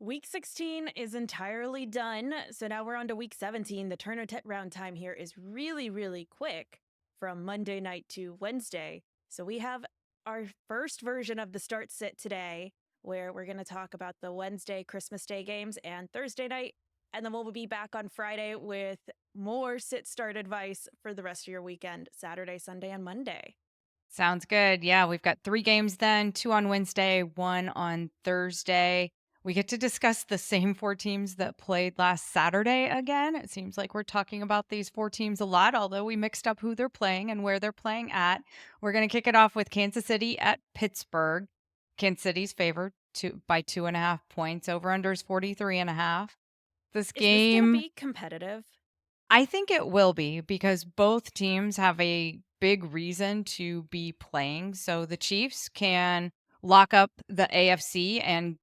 Week 16 is entirely done. So now we're on to week 17. The turnaround time here is really, really quick from Monday night to Wednesday. So we have our first version of the start sit today, where we're going to talk about the Wednesday Christmas Day games and Thursday night. And then we'll be back on Friday with more sit start advice for the rest of your weekend, Saturday, Sunday, and Monday. Sounds good. Yeah, we've got 3 games then, 2 on Wednesday, 1 on Thursday. We get to discuss the same 4 teams that played last Saturday again. It seems like we're talking about these 4 teams a lot, although we mixed up who they're playing and where they're playing at. We're going to kick it off with Kansas City at Pittsburgh. Kansas City's favored by 2.5 points. Over under is 43.5. This Is this going to game, be competitive? I think it will be because both teams have a big reason to be playing. So the Chiefs can lock up the AFC and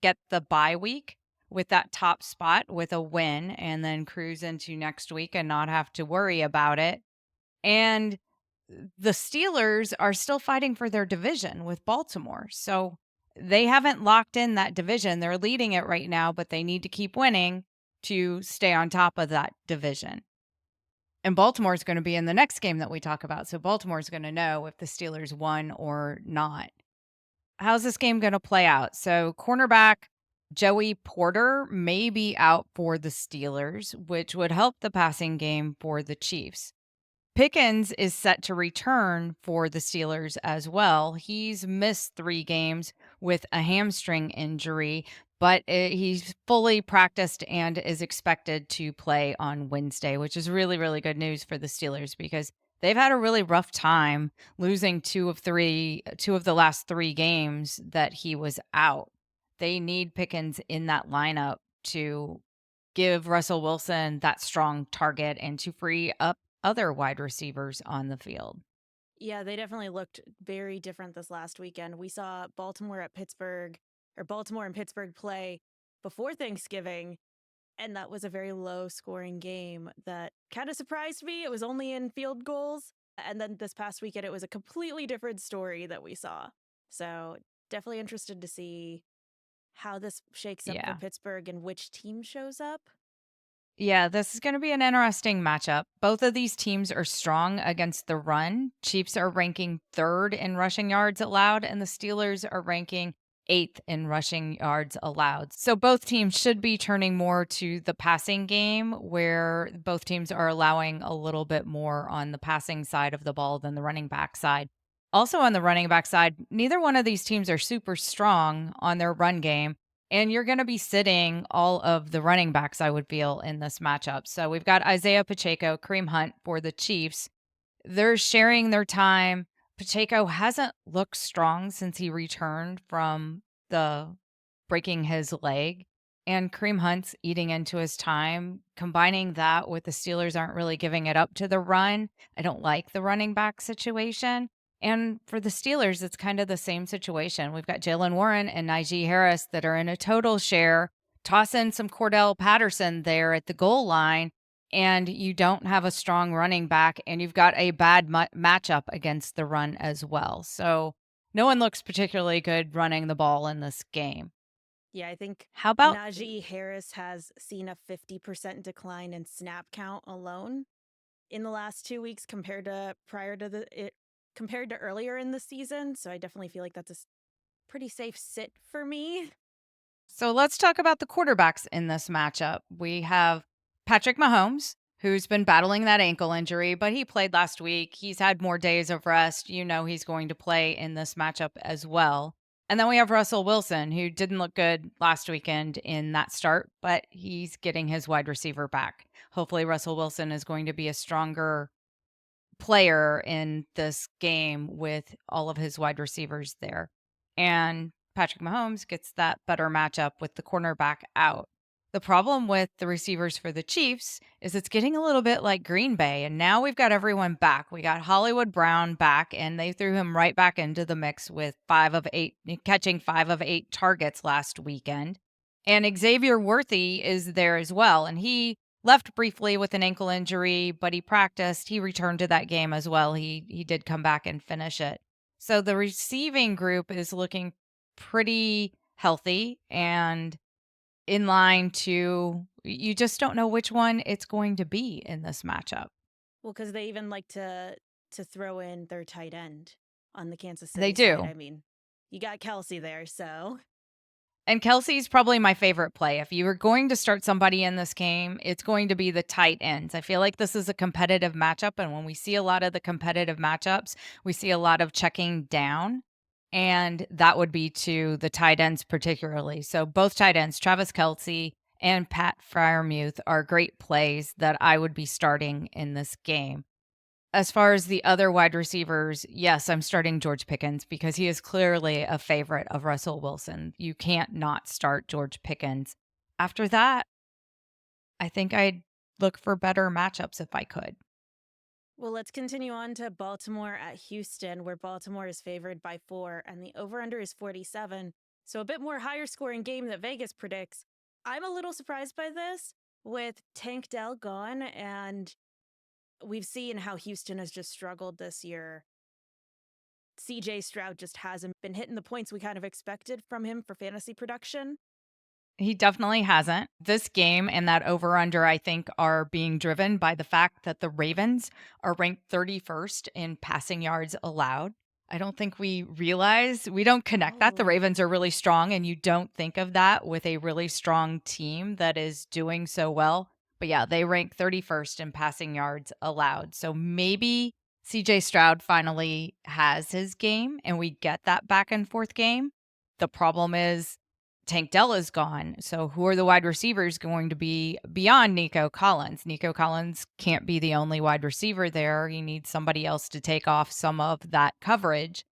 get the bye week with that top spot with a win and then cruise into next week and not have to worry about it. And the Steelers are still fighting for their division with Baltimore. So they haven't locked in that division. They're leading it right now, but they need to keep winning to stay on top of that division. And Baltimore is going to be in the next game that we talk about. So Baltimore is going to know if the Steelers won or not. How's this game going to play out? So, cornerback Joey Porter may be out for the Steelers, which would help the passing game for the Chiefs. Pickens is set to return for the Steelers as well. He's missed 3 games with a hamstring injury, but he's fully practiced and is expected to play on Wednesday, which is really, really good news for the Steelers because they've had a really rough time losing 2 of the last 3 games that he was out. They need Pickens in that lineup to give Russell Wilson that strong target and to free up other wide receivers on the field. Yeah, they definitely looked very different this last weekend. We saw Baltimore and Pittsburgh play before Thanksgiving, and that was a very low scoring game that kind of surprised me. It was only in field goals. And then this past weekend, it was a completely different story that we saw. So definitely interested to see how this shakes up for Yeah. Pittsburgh and which team shows up. Yeah, this is going to be an interesting matchup. Both of these teams are strong against the run. Chiefs are ranking 3rd in rushing yards allowed, and the Steelers are ranking 8th in rushing yards allowed. So both teams should be turning more to the passing game, where both teams are allowing a little bit more on the passing side of the ball than the running back side. Also, on the running back side, neither one of these teams are super strong on their run game. And you're going to be sitting all of the running backs, I would feel, in this matchup. So we've got Isaiah Pacheco, Kareem Hunt for the Chiefs. They're sharing their time. Pacheco hasn't looked strong since he returned from the breaking his leg. And Kareem Hunt's eating into his time. Combining that with the Steelers aren't really giving it up to the run. I don't like the running back situation. And for the Steelers, it's kind of the same situation. We've got Jalen Warren and Najee Harris that are in a total share. Toss in some Cordell Patterson there at the goal line, and you don't have a strong running back, and you've got a bad matchup against the run as well. So no one looks particularly good running the ball in this game. Yeah, I think How about Najee Harris has seen a 50% decline in snap count alone in the last 2 weeks compared to earlier in the season. So I definitely feel like that's a pretty safe sit for me. So let's talk about the quarterbacks in this matchup. We have Patrick Mahomes, who's been battling that ankle injury, but he played last week. He's had more days of rest. You know he's going to play in this matchup as well. And then we have Russell Wilson, who didn't look good last weekend in that start, but he's getting his wide receiver back. Hopefully, Russell Wilson is going to be a stronger player in this game with all of his wide receivers there. And Patrick Mahomes gets that better matchup with the cornerback out. The problem with the receivers for the Chiefs is it's getting a little bit like Green Bay, and now we've got everyone back. We got Hollywood Brown back, and they threw him right back into the mix with 5 of 8, catching 5 of 8 targets last weekend. And Xavier Worthy is there as well, and he left briefly with an ankle injury, but he practiced. He returned to that game as well. He did come back and finish it. So the receiving group is looking pretty healthy, and in line to you just don't know which one it's going to be in this matchup. Well, because they even like to throw in their tight end on the Kansas They City side. do. I mean, you got Kelsey there, so And Kelsey's probably my favorite play. If you were going to start somebody in this game, it's going to be the tight ends. I feel like this is a competitive matchup. And when we see a lot of the competitive matchups, we see a lot of checking down. And that would be to the tight ends, particularly. So both tight ends, Travis Kelsey and Pat Fryermuth, are great plays that I would be starting in this game. As far as the other wide receivers, yes, I'm starting George Pickens because he is clearly a favorite of Russell Wilson. You can't not start George Pickens. After that, I think I'd look for better matchups if I could. well, let's continue on to Baltimore at Houston, where Baltimore is favored by 4, and the over-under is 47. So a bit more higher scoring game that Vegas predicts. I'm a little surprised by this with Tank Dell gone, and we've seen how Houston has just struggled this year. CJ Stroud just hasn't been hitting the points we kind of expected from him for fantasy production. He definitely hasn't. This game and that over under, I think, are being driven by the fact that the Ravens are ranked 31st in passing yards allowed. I don't think we don't connect that. The Oh. Ravens are really strong, and you don't think of that with a really strong team that is doing so well. But yeah, they rank 31st in passing yards allowed. So maybe CJ Stroud finally has his game and we get that back and forth game. The problem is Tank Dell is gone. So who are the wide receivers going to be beyond Nico Collins? Nico Collins can't be the only wide receiver there. He needs somebody else to take off some of that coverage.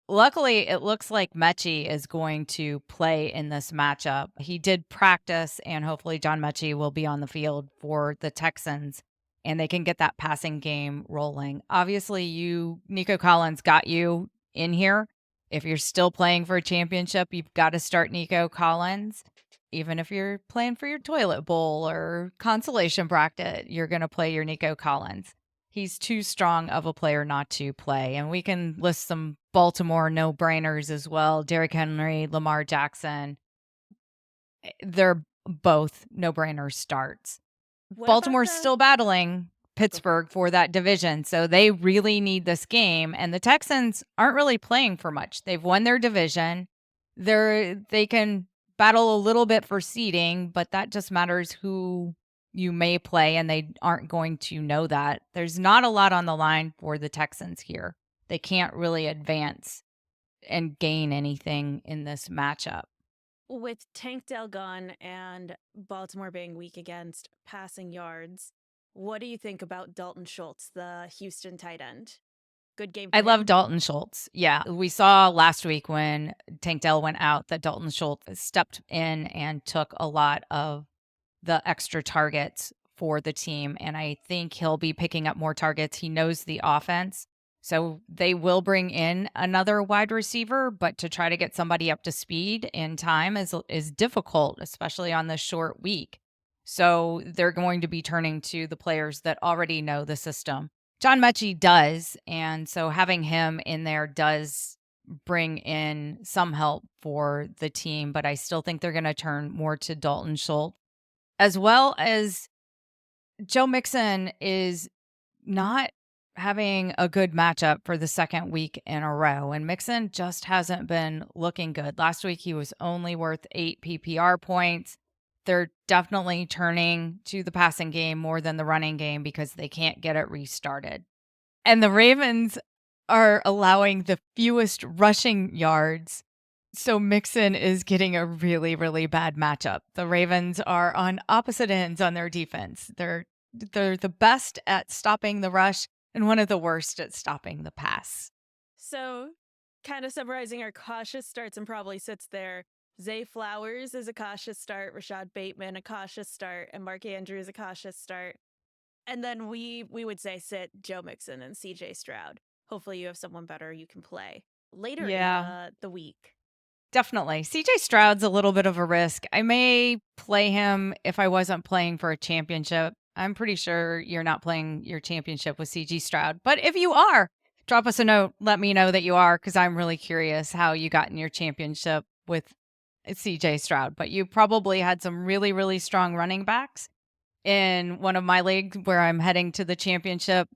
Luckily, it looks like Mechie is going to play in this matchup. He did practice, and hopefully John Mechie will be on the field for the Texans, and they can get that passing game rolling. Obviously, Nico Collins got you in here. If you're still playing for a championship, you've got to start Nico Collins. Even if you're playing for your toilet bowl or consolation bracket, you're going to play your Nico Collins. He's too strong of a player not to play. And we can list some Baltimore no-brainers as well. Derrick Henry, Lamar Jackson. They're both no-brainer starts. What about Baltimore's the still battling Go for it. Pittsburgh for that division, so they really need this game, and the Texans aren't really playing for much. They've won their division. They can battle a little bit for seeding, but that just matters who you may play, and they aren't going to know that. There's not a lot on the line for the Texans here. They can't really advance and gain anything in this matchup. With Tank Dell gone and Baltimore being weak against passing yards, what do you think about Dalton Schultz, the Houston tight end? Good game I for love him? Dalton Schultz. Yeah, we saw last week when Tank Dell went out that Dalton Schultz stepped in and took a lot of the extra targets for the team, and I think he'll be picking up more targets. He knows the offense. So they will bring in another wide receiver, but to try to get somebody up to speed in time is difficult, especially on this short week. So they're going to be turning to the players that already know the system. John Mechie does, and so having him in there does bring in some help for the team, but I still think they're going to turn more to Dalton Schultz, as well as Joe Mixon is not having a good matchup for the second week in a row, and Mixon just hasn't been looking good. Last week, he was only worth 8 PPR points. They're definitely turning to the passing game more than the running game because they can't get it restarted. And the Ravens are allowing the fewest rushing yards. So Mixon is getting a really, really bad matchup. The Ravens are on opposite ends on their defense. They're the best at stopping the rush and one of the worst at stopping the pass. So, kind of summarizing our cautious starts and probably sits there. Zay Flowers is a cautious start, Rashad Bateman a cautious start, and Mark Andrews a cautious start. And then we would say sit Joe Mixon and CJ Stroud. Hopefully you have someone better you can play later in Yeah, the week. definitely. CJ Stroud's a little bit of a risk. I may play him if I wasn't playing for a championship. I'm pretty sure you're not playing your championship with CJ Stroud. But if you are, drop us a note. Let me know that you are because I'm really curious how you got in your championship with CJ Stroud, but you probably had some really, really strong running backs. In one of my leagues where I'm heading to the championship,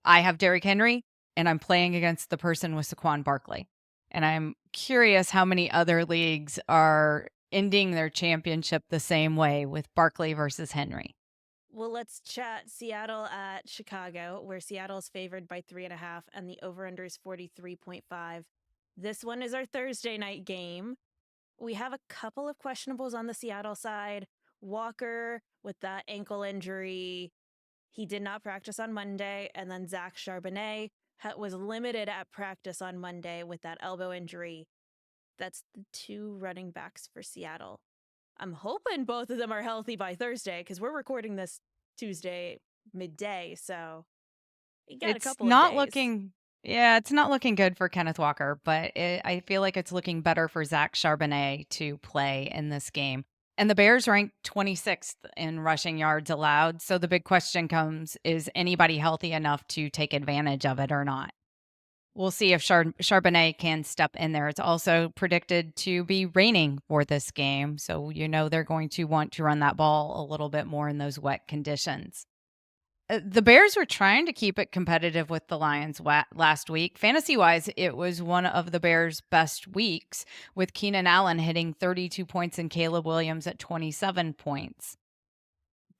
I have Derrick Henry and I'm playing against the person with Saquon Barkley. And I'm curious how many other leagues are ending their championship the same way with Barkley versus Henry. Well, let's chat Seattle at Chicago, where Seattle is favored by 3.5 and the over under is 43.5. This one is our Thursday night game. We have a couple of questionables on the Seattle side. Walker with that ankle injury, he did not practice on Monday. And then Zach Charbonnet was limited at practice on Monday with that elbow injury. That's the two running backs for Seattle. I'm hoping both of them are healthy by Thursday because we're recording this Tuesday midday. So you got a It's couple of not days. looking Yeah, it's not looking good for Kenneth Walker, but I feel like it's looking better for Zach Charbonnet to play in this game. And the Bears ranked 26th in rushing yards allowed. So the big question comes, is anybody healthy enough to take advantage of it or not? We'll see if Charbonnet can step in there. It's also predicted to be raining for this game. So, they're going to want to run that ball a little bit more in those wet conditions. The Bears were trying to keep it competitive with the Lions last week. Fantasy wise, it was one of the Bears' best weeks, with Keenan Allen hitting 32 points and Caleb Williams at 27 points.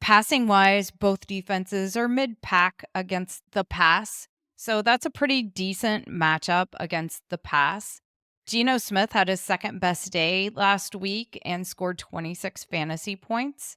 Passing wise, both defenses are mid pack against the pass. So that's a pretty decent matchup against the pass. Geno Smith had his second best day last week and scored 26 fantasy points.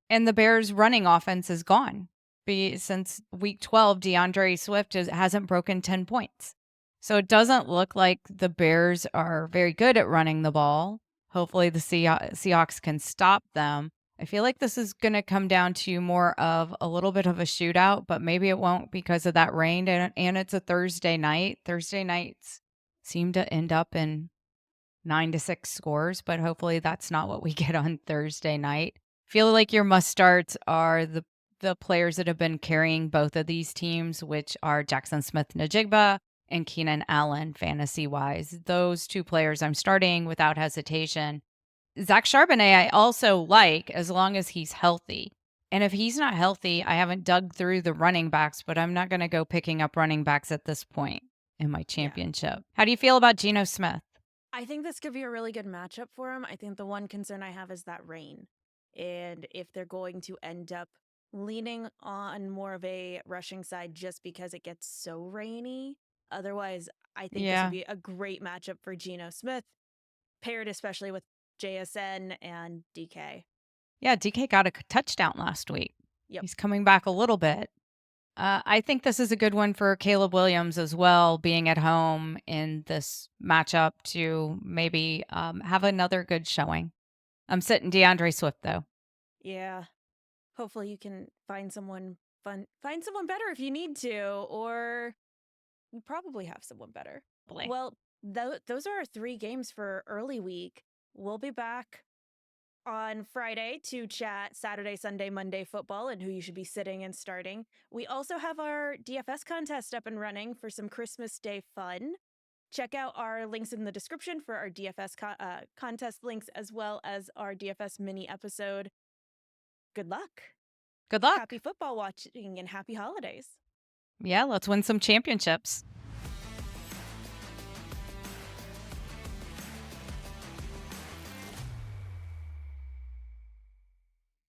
And the Bears' running offense is gone. Since week 12, DeAndre Swift hasn't broken 10 points. So it doesn't look like the Bears are very good at running the ball. Hopefully, the Seahawks can stop them. I feel like this is going to come down to more of a little bit of a shootout, but maybe it won't because of that rain. And it's a Thursday night. Thursday nights seem to end up in 9-6 scores, but hopefully that's not what we get on Thursday night. Feel like your must starts are the players that have been carrying both of these teams, which are Jackson Smith-Njigba and Keenan Allen fantasy wise. Those two players I'm starting without hesitation. Zach Charbonnet, I also like as long as he's healthy. And if he's not healthy, I haven't dug through the running backs, but I'm not going to go picking up running backs at this point in my Yeah. championship. How do you feel about Geno Smith? I think this could be a really good matchup for him. I think the one concern I have is that rain. And if they're going to end up leaning on more of a rushing side just because it gets so rainy. Otherwise, I think this would Yeah. be a great matchup for Geno Smith, paired especially with JSN and DK. Yeah, DK got a touchdown last week. Yep. He's coming back a little bit. I think this is a good one for Caleb Williams as well, being at home in this matchup to maybe have another good showing. I'm sitting DeAndre Swift, though. Yeah. Hopefully you can find someone fun, find someone better if you need to, or you probably have someone better. Probably. Well, those are our three games for early week. We'll be back on Friday to chat Saturday, Sunday, Monday football and who you should be sitting and starting. We also have our DFS contest up and running for some Christmas Day fun. Check out our links in the description for our DFS contest links as well as our DFS mini episode. Good luck. Good luck. Happy football watching and happy holidays. Yeah, let's win some championships.